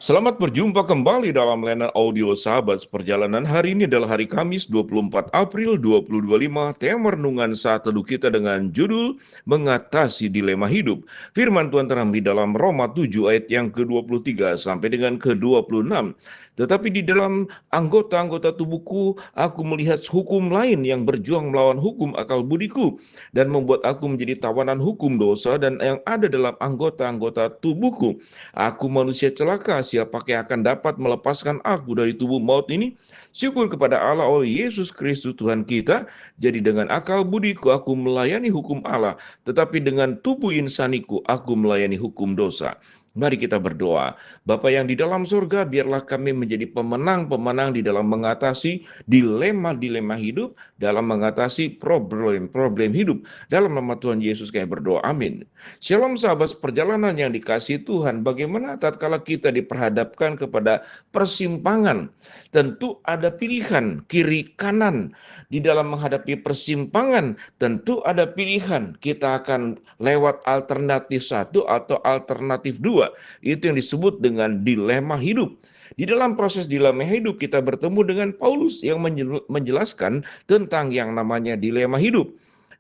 Selamat berjumpa kembali dalam layanan audio Sahabat Seperjalanan. Hari ini adalah hari Kamis 24 April 2025. Tema renungan saat teduh kita dengan judul Mengatasi Dilema Hidup. Firman Tuhan terambil dalam Roma 7 ayat yang ke-23 sampai dengan ke-26. Tetapi di dalam anggota-anggota tubuhku, aku melihat hukum lain yang berjuang melawan hukum akal budiku dan membuat aku menjadi tawanan hukum dosa dan yang ada dalam anggota-anggota tubuhku. Aku manusia celaka, siapa yang akan dapat melepaskan aku dari tubuh maut ini? Syukur kepada Allah oleh Yesus Kristus Tuhan kita. Jadi dengan akal budiku aku melayani hukum Allah, tetapi dengan tubuh insaniku aku melayani hukum dosa. Mari kita berdoa. Bapa yang di dalam surga, biarlah kami menjadi pemenang-pemenang di dalam mengatasi dilema-dilema hidup, dalam mengatasi problem-problem hidup. Dalam nama Tuhan Yesus kami berdoa. Amin. Shalom sahabat perjalanan yang dikasihi Tuhan, bagaimana tatkala kita diperhadapkan kepada persimpangan? Tentu ada pilihan kiri kanan. Di dalam menghadapi persimpangan, tentu ada pilihan. Kita akan lewat alternatif satu atau alternatif dua. Itu yang disebut dengan dilema hidup. Di dalam proses dilema hidup kita bertemu dengan Paulus yang menjelaskan tentang yang namanya dilema hidup.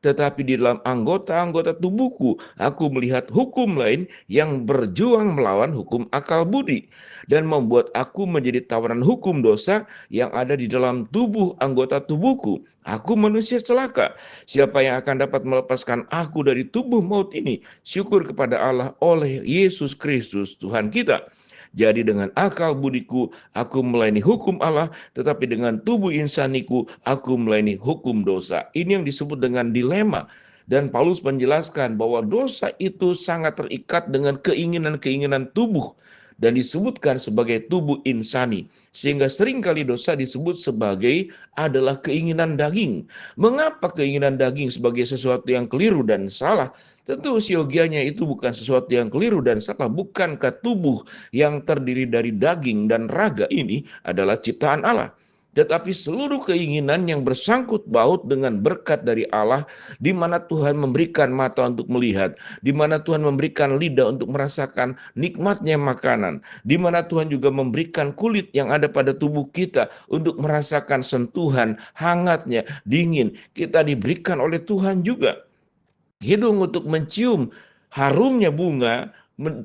Tetapi di dalam anggota-anggota tubuhku, aku melihat hukum lain yang berjuang melawan hukum akal budi dan membuat aku menjadi tawanan hukum dosa yang ada di dalam tubuh anggota tubuhku. Aku manusia celaka. Siapa yang akan dapat melepaskan aku dari tubuh maut ini? Syukur kepada Allah oleh Yesus Kristus Tuhan kita. Jadi dengan akal budiku aku melayani hukum Allah, tetapi dengan tubuh insaniku aku melayani hukum dosa. Ini yang disebut dengan dilema. Dan Paulus menjelaskan bahwa dosa itu sangat terikat dengan keinginan-keinginan tubuh dan disebutkan sebagai tubuh insani. Sehingga seringkali dosa disebut sebagai adalah keinginan daging. Mengapa keinginan daging sebagai sesuatu yang keliru dan salah? Tentu siogianya itu bukan sesuatu yang keliru dan salah. Bukankah tubuh yang terdiri dari daging dan raga ini adalah ciptaan Allah? Tetapi seluruh keinginan yang bersangkut paut dengan berkat dari Allah, di mana Tuhan memberikan mata untuk melihat, di mana Tuhan memberikan lidah untuk merasakan nikmatnya makanan, di mana Tuhan juga memberikan kulit yang ada pada tubuh kita untuk merasakan sentuhan, hangatnya, dingin. Kita diberikan oleh Tuhan juga hidung untuk mencium harumnya bunga,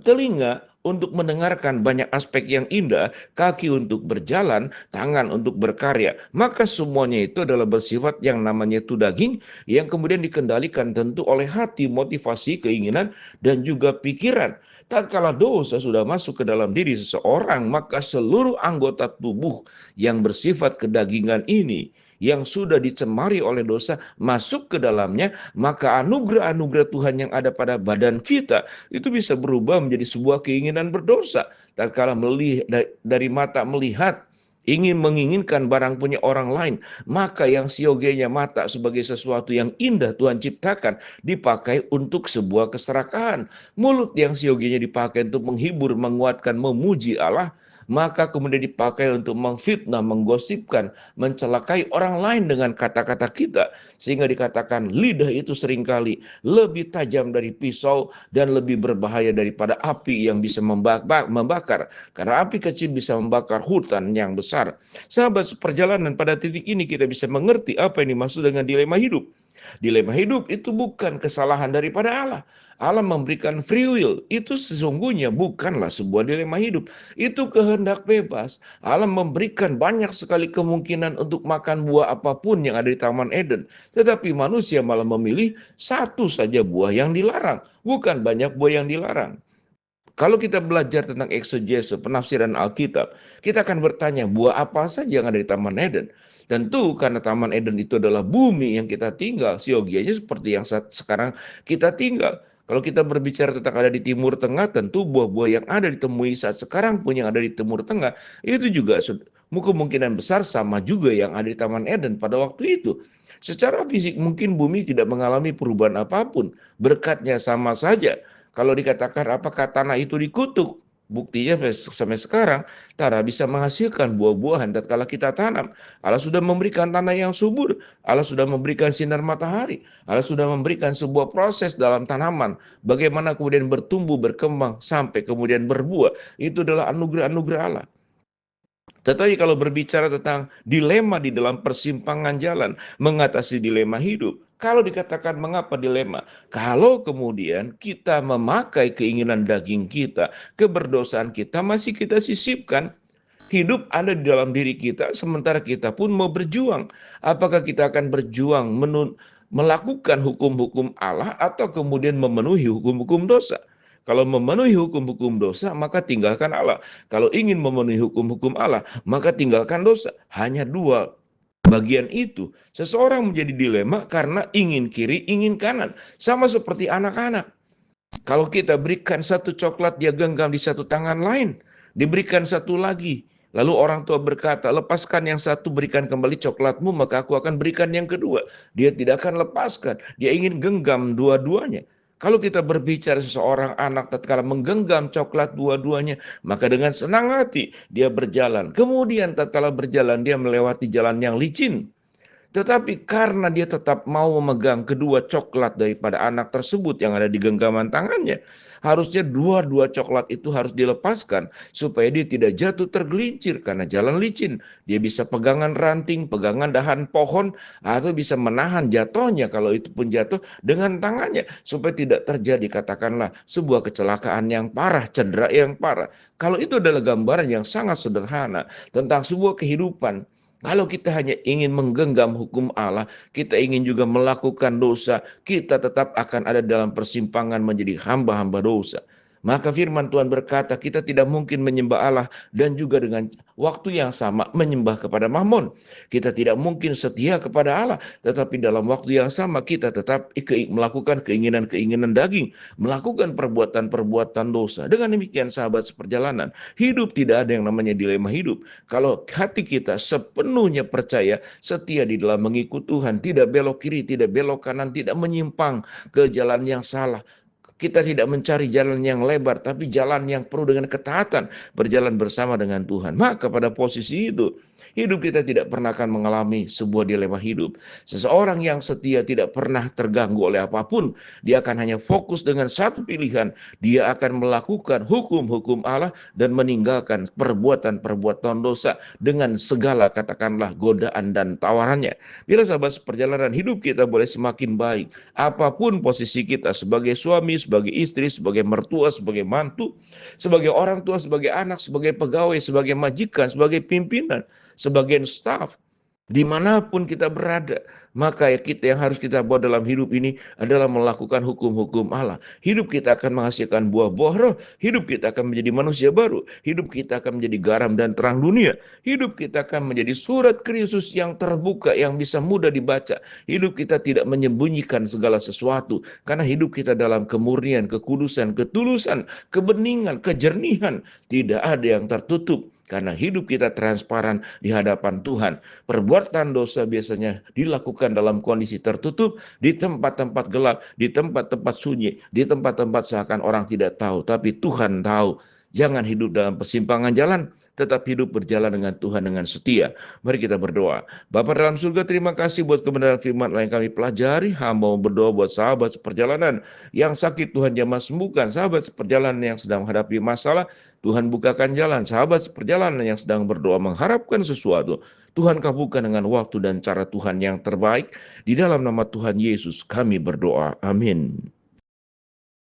telinga untuk mendengarkan banyak aspek yang indah, kaki untuk berjalan, tangan untuk berkarya. Maka semuanya itu adalah bersifat yang namanya itu daging, yang kemudian dikendalikan tentu oleh hati, motivasi, keinginan, dan juga pikiran. Tatkala dosa sudah masuk ke dalam diri seseorang, maka seluruh anggota tubuh yang bersifat kedagingan ini, yang sudah dicemari oleh dosa, masuk ke dalamnya, maka anugerah-anugerah Tuhan yang ada pada badan kita itu bisa berubah menjadi sebuah keinginan berdosa. Tatkala dari mata melihat, ingin menginginkan barang punya orang lain, maka yang siogenya mata sebagai sesuatu yang indah Tuhan ciptakan dipakai untuk sebuah keserakahan. Mulut yang siogenya dipakai untuk menghibur, menguatkan, memuji Allah, maka kemudian dipakai untuk memfitnah, menggosipkan, mencelakai orang lain dengan kata-kata kita. Sehingga dikatakan lidah itu seringkali lebih tajam dari pisau dan lebih berbahaya daripada api yang bisa membakar. Karena api kecil bisa membakar hutan yang besar. Sahabat seperjalanan, pada titik ini kita bisa mengerti apa yang dimaksud dengan dilema hidup. Dilema hidup itu bukan kesalahan daripada Allah. Allah memberikan free will. Itu sesungguhnya bukanlah sebuah dilema hidup. Itu kehendak bebas. Allah memberikan banyak sekali kemungkinan untuk makan buah apapun yang ada di Taman Eden. Tetapi manusia malah memilih satu saja buah yang dilarang. Bukan banyak buah yang dilarang. Kalau kita belajar tentang eksegese, penafsiran Alkitab, kita akan bertanya buah apa saja yang ada di Taman Eden. Tentu karena Taman Eden itu adalah bumi yang kita tinggal, siogianya seperti yang sekarang kita tinggal. Kalau kita berbicara tentang ada di Timur Tengah, tentu buah-buah yang ada ditemui saat sekarang pun yang ada di Timur Tengah, itu juga kemungkinan besar sama juga yang ada di Taman Eden pada waktu itu. Secara fisik mungkin bumi tidak mengalami perubahan apapun, berkatnya sama saja. Kalau dikatakan apakah tanah itu dikutuk? Buktinya sampai sekarang tanah bisa menghasilkan buah-buahan tatkala kita tanam. Allah sudah memberikan tanah yang subur, Allah sudah memberikan sinar matahari, Allah sudah memberikan sebuah proses dalam tanaman. Bagaimana kemudian bertumbuh, berkembang, sampai kemudian berbuah. Itu adalah anugerah-anugerah Allah. Tetapi kalau berbicara tentang dilema di dalam persimpangan jalan, mengatasi dilema hidup, kalau dikatakan mengapa dilema? Kalau kemudian kita memakai keinginan daging kita, keberdosaan kita masih kita sisipkan, hidup ada di dalam diri kita, sementara kita pun mau berjuang. Apakah kita akan berjuang melakukan hukum-hukum Allah atau kemudian memenuhi hukum-hukum dosa? Kalau memenuhi hukum-hukum dosa, maka tinggalkan Allah. Kalau ingin memenuhi hukum-hukum Allah, maka tinggalkan dosa. Hanya dua bagian itu. Seseorang menjadi dilema karena ingin kiri, ingin kanan. Sama seperti anak-anak. Kalau kita berikan satu coklat, dia genggam di satu tangan lain. Diberikan satu lagi. Lalu orang tua berkata, lepaskan yang satu, berikan kembali coklatmu, maka aku akan berikan yang kedua. Dia tidak akan lepaskan. Dia ingin genggam dua-duanya. Kalau kita berbicara seseorang anak tatkala menggenggam coklat dua-duanya, maka dengan senang hati dia berjalan. Kemudian tatkala berjalan dia melewati jalan yang licin. Tetapi karena dia tetap mau memegang kedua coklat daripada anak tersebut yang ada di genggaman tangannya, harusnya dua-dua coklat itu harus dilepaskan supaya dia tidak jatuh tergelincir karena jalan licin. Dia bisa pegangan ranting, pegangan dahan pohon, atau bisa menahan jatuhnya kalau itu pun jatuh dengan tangannya supaya tidak terjadi katakanlah sebuah kecelakaan yang parah, cedera yang parah. Kalau itu adalah gambaran yang sangat sederhana tentang sebuah kehidupan. Kalau kita hanya ingin menggenggam hukum Allah, kita ingin juga melakukan dosa, kita tetap akan ada dalam persimpangan menjadi hamba-hamba dosa. Maka firman Tuhan berkata, kita tidak mungkin menyembah Allah dan juga dengan waktu yang sama menyembah kepada Mammon. Kita tidak mungkin setia kepada Allah, tetapi dalam waktu yang sama kita tetap melakukan keinginan-keinginan daging, melakukan perbuatan-perbuatan dosa. Dengan demikian sahabat seperjalanan, hidup tidak ada yang namanya dilema hidup. Kalau hati kita sepenuhnya percaya, setia di dalam mengikut Tuhan, tidak belok kiri, tidak belok kanan, tidak menyimpang ke jalan yang salah. Kita tidak mencari jalan yang lebar, tapi jalan yang penuh dengan ketaatan, berjalan bersama dengan Tuhan. Maka pada posisi itu, hidup kita tidak pernah akan mengalami sebuah dilema hidup. Seseorang yang setia tidak pernah terganggu oleh apapun. Dia akan hanya fokus dengan satu pilihan. Dia akan melakukan hukum-hukum Allah dan meninggalkan perbuatan-perbuatan dosa dengan segala katakanlah godaan dan tawarannya. Bila sahabat perjalanan hidup kita boleh semakin baik, apapun posisi kita sebagai suami, sebagai istri, sebagai mertua, sebagai mantu, sebagai orang tua, sebagai anak, sebagai pegawai, sebagai majikan, sebagai pimpinan, sebagai staf, dimanapun kita berada, maka kita yang harus kita buat dalam hidup ini adalah melakukan hukum-hukum Allah. Hidup kita akan menghasilkan buah-buah roh, hidup kita akan menjadi manusia baru, hidup kita akan menjadi garam dan terang dunia, hidup kita akan menjadi surat Kristus yang terbuka, yang bisa mudah dibaca. Hidup kita tidak menyembunyikan segala sesuatu, karena hidup kita dalam kemurnian, kekudusan, ketulusan, kebeningan, kejernihan, tidak ada yang tertutup. Karena hidup kita transparan di hadapan Tuhan. Perbuatan dosa biasanya dilakukan dalam kondisi tertutup, di tempat-tempat gelap, di tempat-tempat sunyi, di tempat-tempat seakan orang tidak tahu. Tapi Tuhan tahu. Jangan hidup dalam persimpangan jalan, tetap hidup berjalan dengan Tuhan dengan setia. Mari kita berdoa. Bapa dalam surga, terima kasih buat kebenaran firman yang kami pelajari. Hamba berdoa buat sahabat seperjalanan yang sakit, Tuhan jamah sembuhkan. Sahabat seperjalanan yang sedang menghadapi masalah, Tuhan bukakan jalan. Sahabat seperjalanan yang sedang berdoa mengharapkan sesuatu, Tuhan kabulkan dengan waktu dan cara Tuhan yang terbaik. Di dalam nama Tuhan Yesus kami berdoa. Amin.